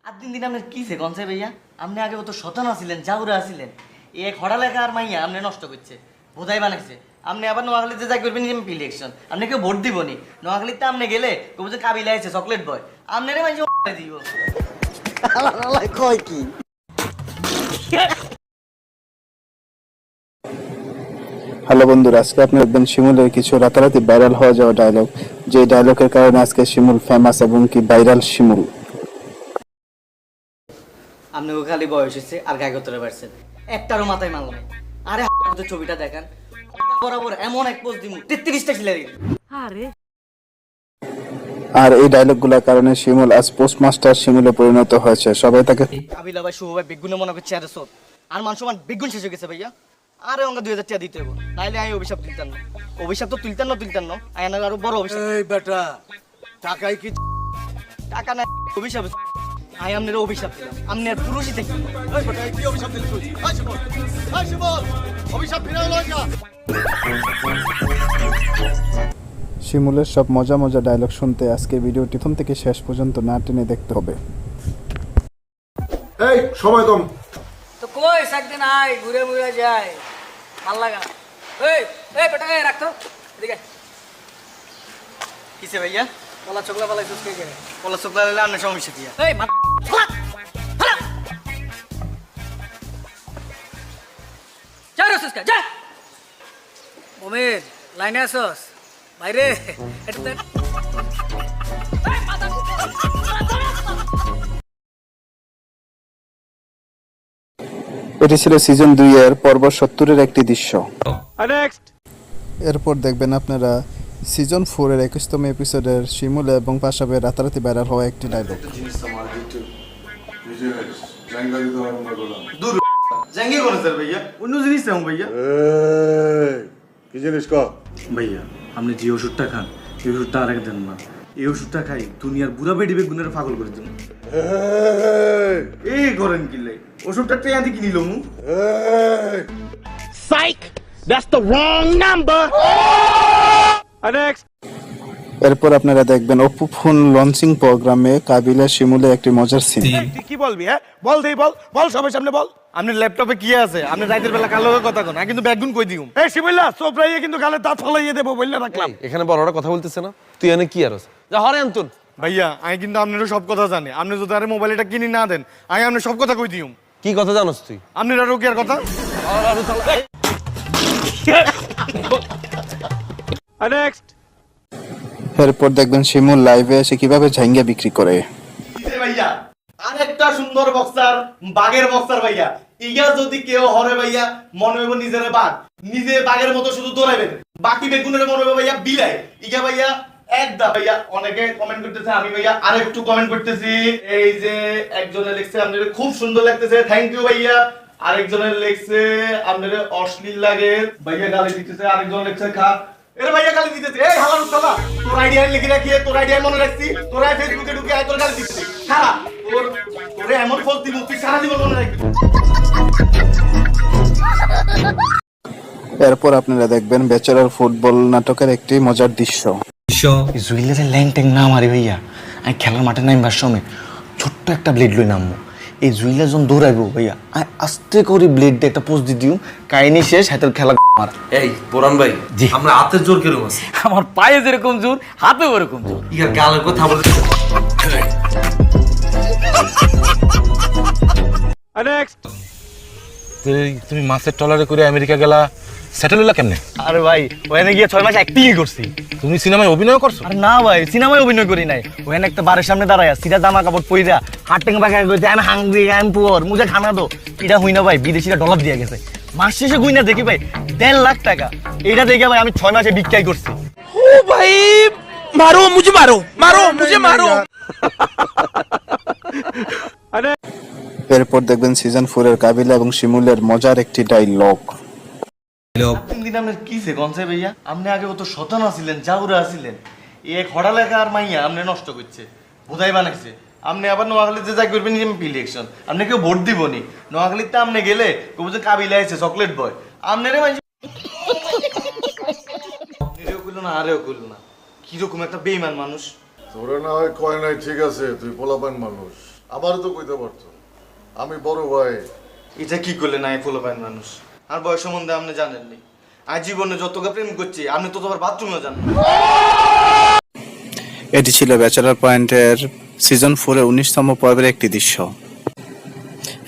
আর দিন আপনার কিসে কনসে ভাইয়া? আপনি আগে তো শতানা ছিলেন, জাউরা ছিলেন। এক হড়া লেখা আর মাইয়া আপনি নষ্ট করছে, বোধাই বানাইছে। আপনি আবার নোয়াখালীতে যা করবেন এমপি ইলেকশন, আপনি কেউ ভোট দিবনি। নোয়াখালীতে আপনি গেলে কবু যে কাবিলা আছে চকলেট বয়, আপনারে মাইছে দিব। কয় কি? হ্যালো বন্ধুরা, আজকে আপনি দেখবেন শিমুলের কিছু রাতারাতি ভাইরাল হয়ে যাওয়া ডায়লগ, যে ডায়লগের কারণে আজকে শিমুল ফেমাস এবং কি ভাইরাল শিমুল। আপনি ও খালি বয়স হয়েছে আর গায়ে গতরে পারছেন, একটারও মাথায় মাল নাই। আরে ছবিটা দেখান, বরাবর এমন এক পোস্ট দিমু 33টা খিলে দিই। আর এই ডায়লগগুলোর কারণে শিমুল আজ পোস্টমাস্টার শিমুলে পরিণত হয়েছে। সবাই তাকে কাবিলা ভাই শুভ ভাই বেগুনে মনে করছে আরে সোত আর মান সমান বেগুন শেষ হয়ে গেছে ভাইয়া। আরে অঙ্গা 2000 টাকা দিতে হবে, নাইলে আমি অভিশাপ তুলতাম না। অভিশাপ তো তুলতাম না আয়নার আরো বড় অভিশাপ। এই বেটা, টাকাই কি? টাকা না, অভিশাপ। আই আমনের অভিশাপ দিলাম, আমনের পুরুষই থেকে। এই বেটা, কি অভিশাপ দিলি তুই? আসে বল, অভিশাপ ফিরে এলো না। শিমুলের সব মজা মজা ডায়লগ শুনতে আজকে ভিডিওটি প্রথম থেকে শেষ পর্যন্ত না টেনে দেখতে হবে। এই সময় কম। তো কই একদিন আয় ঘুরে ঘুরে যায়, ভাল লাগা। এই এই বেটা এই রাখতো এদিকে। কিসে ভাইয়া? পলা চোখলা পালাই সুস্কে কে পলা চোখলা লাইলে আমনের সমস্যা দিয়া। এই মা যা রে সুস্কা যা। মমির লাইনে আসস বাইরে এটা দেখ। এই মাথা এটি ছিল সিজন 2 এর পর্ব 70 এর একটি দৃশ্য। এরপর দেখবেন আপনারা সিজন 4 এর 21তম এপিসোডের শিমুল এবং পাশাবে রাতারাতি ভাইরাল হওয়া একটি ডায়লগ। দূর জাঙ্গি কোন স্যার ভাইয়া? অন্য জিনিস চাও ভাইয়া। কি জিনিস ক? ভাইয়া আপনি যে ওষুধটা খান এই ওষুধটা আরেক দেন না। এই ওষুধটা খাই দুনিয়ার বুড়া বেডি বেগুনের পাগল করে দেন। এই করেন কি লাই? ওষুধটা টেয়া দি কিনিল মু। এরপর আপনারা দেখবেন অপু ফোন লঞ্চিং প্রোগ্রামে কাবিলা শিমুলে একটি মজার সিন। কি বলবি? হ্যাঁ বল দেই, বল বল সবার সামনে বল। আপনার ল্যাপটপে কি আছে? আপনি রাতের বেলা কালো কথা কোন, কিন্তু ব্যাগুন কই দিউম। এই শিবিল্লা সোপরাইয়ে কিন্তু গালে দাঁত ফলাইয়ে দেবো বললে রাখলাম। এখানে বড়রা কথা বলতেছে না, তুই এনে কি আর আছে? যা হরে আনতুন। ভাইয়া আমি কিন্তু আপনারও সব কথা জানি। আপনি যদি আরে মোবাইলটা কিনে না দেন আমি আপনার সব কথা কই দিউম। কি কথা জানোস তুই? আপনার আরো কি আর কথা? এরপর দেখবেন শিমুল লাইভে এসে কিভাবে ঝাঙ্গা বিক্রি করে। ভাইয়া আরেকটা সুন্দর বক্সার, বাঘের বক্সার ভাইয়া। ইগা যদি কেউ হরে ভাইয়া মনে হইব নিজের বাঘ, নিজে বাঘের মতো শুধু দৌড়াইবেন, বাকি বেগুনের মনে হইব ভাইয়া বিলাই। ইগা ভাইয়া একদা ভাইয়া। অনেকে কমেন্ট করতেছে, আমি ভাইয়া আরেকটু কমেন্ট করতেছি। এই যে একজনের লিখছে আপনাদের খুব সুন্দর লাগতেছে, থ্যাংক ইউ ভাইয়া। আরেকজনের লিখছে আপনাদের অশ্লীল লাগে ভাইয়া, গালি দিতেছে। আরেকজন লিখছে খা এর ভাইয়া গালি দিতেছে। এই হালার সালা, তোর আইডিয়া লিখে রাখি, তোর আইডিয়া মনে রাখছি, তোর ফেসবুকে ঢুকে আই তোর গালি দিতেছে। সারা তোরে এমন ফল দিব তুই সারা জীবন মনে রাখবি। এরপর আপনারা দেখবেন ব্যাচেলর ফুটবল নাটকের একটি মজার দৃশ্য। জুইলারে ল্যাংটেং না মারি ভাইয়া, আমি খেলার মাঠে নামবার সময় ছোট্ট একটা ব্লেড লই নামবো। এই জুইলা যখন দৌড়াইবো ভাইয়া আমি আস্তে করে ব্লেড দিয়ে একটা পোস্ট দিয়ে দিও, কাহিনী শেষ, হাতের খেলা মার। এই বোরান ভাই, আমরা হাতের জোর কিরকম আছে? আমার পায়ে যেরকম জোর হাতে ওরকম জোর। ইয়া গালের কথা বলতে তুমি মাছের ট্রলারে করে আমেরিকা গেলা, সেটেল হইলা কেমনে? আরে ভাই ওখানে গিয়ে 6 মাস অ্যাক্টিংই করছি। তুমি সিনেমায় অভিনয় করছো? আরে না ভাই, সিনেমায় অভিনয় করি নাই। ওখানে একটা বারের সামনে দাঁড়ায় সিধা জামা কাপড় পইরা হাটটেং বাঁকা কইতে আমি হাংরি আই এম পুয়ার, মুজে খানা দো। এটা হই না ভাই, বিদেশিরা ডলার দিয়ে গেছে। মাস শেষে গুইনা দেখি ভাই 1.5 লাখ টাকা। এটা দেখে ভাই আমি 6 মাসে বিক্রি করছি। ও ভাই মারো মুঝে মারো, মারো মুঝে মারো। এরপর দেখবেন সিজন 4 এর কাবিলা এবং শিমুলের মজার একটি ডায়লগ। দিন আপনার কিসে কনসে ভাইয়া? আপনি আগে তো শতানা ছিলেন, জাউরা ছিলেন। এক হড়া লেখা আর মাইয়া আপনি নষ্ট করছে, বোধাই বানাইছে। আপনি আবার নোয়াখালীতে যা করবেন এমপি ইলেকশন, আপনি কেউ ভোট দিবনি। নোয়াখালীতে আপনি গেলে কবু যে কাবিলা আছে চকলেট বয়, আপনারে মাইছে এরেও কইল না আরেও কইল না। কিরকম একটা বেইমান মানুষ। তোরে না হয় কয় নাই, ঠিক আছে তুই পোলাপান মানুষ, আমারও তো কইতে পারতো আমি বড় ভাই। এটা কি করলেন আই ফুলো পাইন মানুষ আর বয়স সম্বন্ধে আপনি জানেননি আজ জীবনে যতটা প্রেম করছি আপনি ততবার বাথরুমেও জানেন না। এটি ছিল ব্যাচেলার পয়েন্টের সিজন 4-এর 19তম পর্বের একটি দৃশ্য।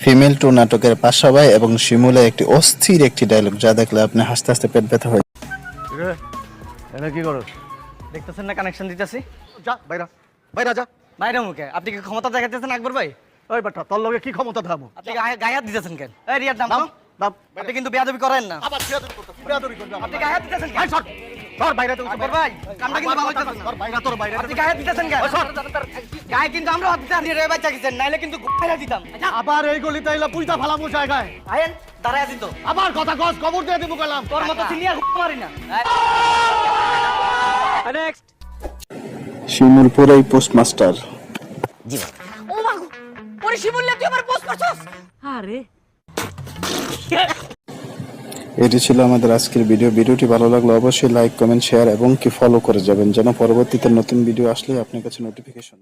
ফিমেল 2 নাটকের পাশা ভাই এবং শিমুলের একটি অস্থির একটি ডায়লগ, যা দেখলে আপনি হাসতে হাসতে পেট ব্যথা হয়। এটা কি করো? দেখতেছেন না কানেকশন দিতেছি? যা বাইরা, বাইরা যা। বাইরে মুখে আপনি কি ক্ষমতা দেখাতেছেন আকবর ভাই? ওই বাটা তোর লগে কি ক্ষমতা থামো? আপনি গায়ে হাত দিতেছেন কেন? এই রিয়ার দাম নাম তো? নাম আপনি কিন্তু বেয়াদবি করেন না। আবার বিয়াদবি করবে। আপনি গায়ে হাত দিতেছেন কেন? তোর বাইরে তো আকবর ভাই কামটা কিন্তু ভালো হইতেছে না। তোর বাইরে তোর বাইরে। আপনি গায়ে হাত দিতেছেন কেন? গায়ে কিন্তু আমরা হাত দিতাম রে বাচ্চা গেছেন নাইলে কিন্তু গায়ে দিতাম। আবার এই গলিতে এলা পুইতা ফালামু জায়গায়। আয়েন দাঁড়ায় আছি তো। আবার কথা কস খবর দিয়ে দেবো কইলাম। তোর মতো সিনিয়র মারি না। নেক্সট শিমুল পুরাই পোস্টমাস্টার। ও মাগো ওরে শিমুল্লা তুই আবার পোস্ট করছস? আরে এটি ছিল আমাদের আজকের ভিডিও। ভিডিওটি ভালো লাগলে অবশ্যই লাইক, কমেন্ট, শেয়ার এবং কি ফলো করে যাবেন, যেন পরবর্তীতে নতুন ভিডিও আসলে আপনার কাছে নোটিফিকেশন